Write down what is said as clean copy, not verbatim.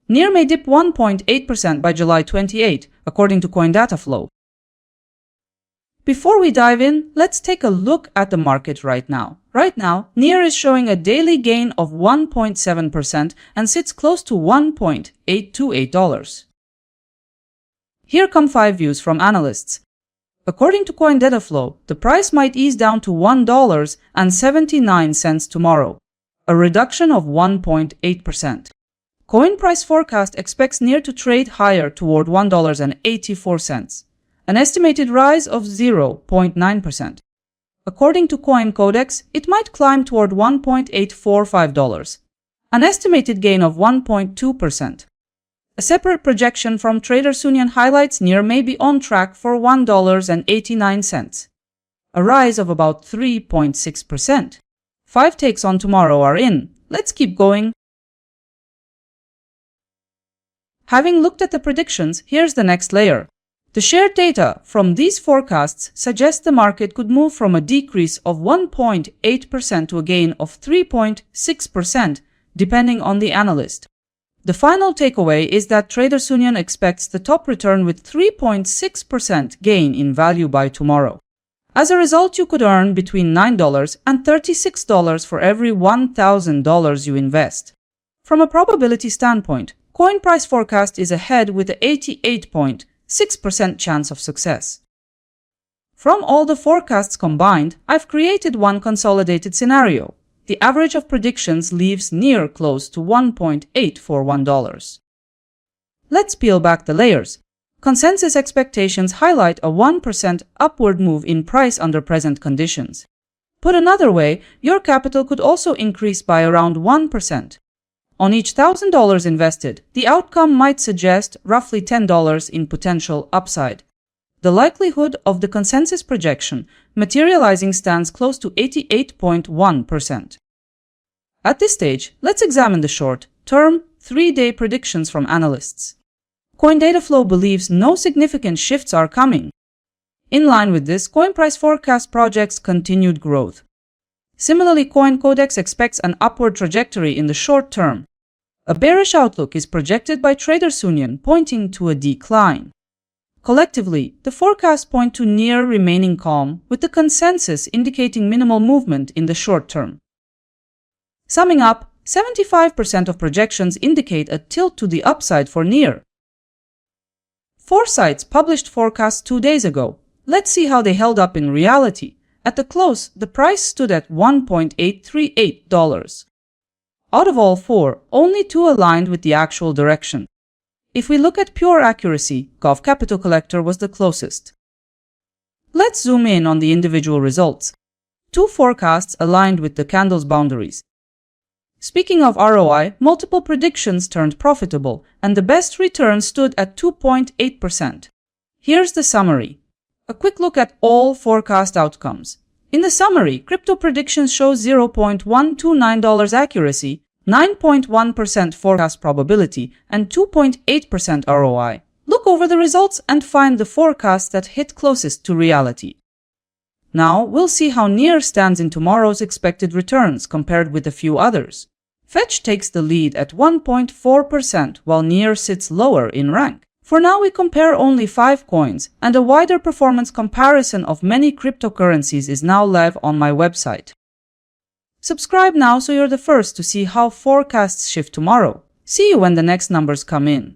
NEAR may dip 1.8% by July 28, according to coin data flow. Before we dive in, let's take a look at the market right now. Right now, NEAR is showing a daily gain of 1.7% and sits close to $1.828. Here come 5 views from analysts. According to coin data flow, the price might ease down to $1.79 tomorrow, a reduction of 1.8%. Coin price forecast expects NEAR to trade higher toward $1.84, an estimated rise of 0.9%. According to Coin Codex, it might climb toward $1.845, an estimated gain of 1.2%. A separate projection from Traders Union highlights NEAR may be on track for $1.89, a rise of about 3.6%. 5 takes on tomorrow are in. Let's keep going. Having looked at the predictions, here's the next layer. The shared data from these forecasts suggests the market could move from a decrease of 1.8% to a gain of 3.6%, depending on the analyst. The final takeaway is that Traders Union expects the top return with 3.6% gain in value by tomorrow. As a result, you could earn between $9 and $36 for every $1,000 you invest. From a probability standpoint, coin price forecast is ahead with an 88.6% chance of success. From all the forecasts combined, I've created one consolidated scenario. The average of predictions leaves NEAR close to $1.841. Let's peel back the layers. Consensus expectations highlight a 1% upward move in price under present conditions. Put another way, your capital could also increase by around 1%. On each $1,000 invested, the outcome might suggest roughly $10 in potential upside. The likelihood of the consensus projection materializing stands close to 88.1%. At this stage, let's examine the short-term, 3-day predictions from analysts. Coin data flow believes no significant shifts are coming. In line with this, coin price forecast projects continued growth. Similarly, Coin Codex expects an upward trajectory in the short term. A bearish outlook is projected by Traders Union, pointing to a decline. Collectively, the forecasts point to NEAR remaining calm, with the consensus indicating minimal movement in the short term. Summing up, 75% of projections indicate a tilt to the upside for NEAR. 4 sites published forecasts 2 days ago. Let's see how they held up in reality. At the close, the price stood at $1.838. Out of all 4, only 2 aligned with the actual direction. If we look at pure accuracy, Gov Capital Collector was the closest. Let's zoom in on the individual results. 2 forecasts aligned with the candle's boundaries. Speaking of ROI, multiple predictions turned profitable, and the best return stood at 2.8%. Here's the summary. A quick look at all forecast outcomes. In the summary, crypto predictions show $0.129 accuracy, 9.1% forecast probability, and 2.8% ROI. Look over the results and find the forecasts that hit closest to reality. Now, we'll see how NEAR stands in tomorrow's expected returns compared with a few others. Fetch takes the lead at 1.4%, while NEAR sits lower in rank. For now, we compare only 5 coins, and a wider performance comparison of many cryptocurrencies is now live on my website. Subscribe now so you're the first to see how forecasts shift tomorrow. See you when the next numbers come in.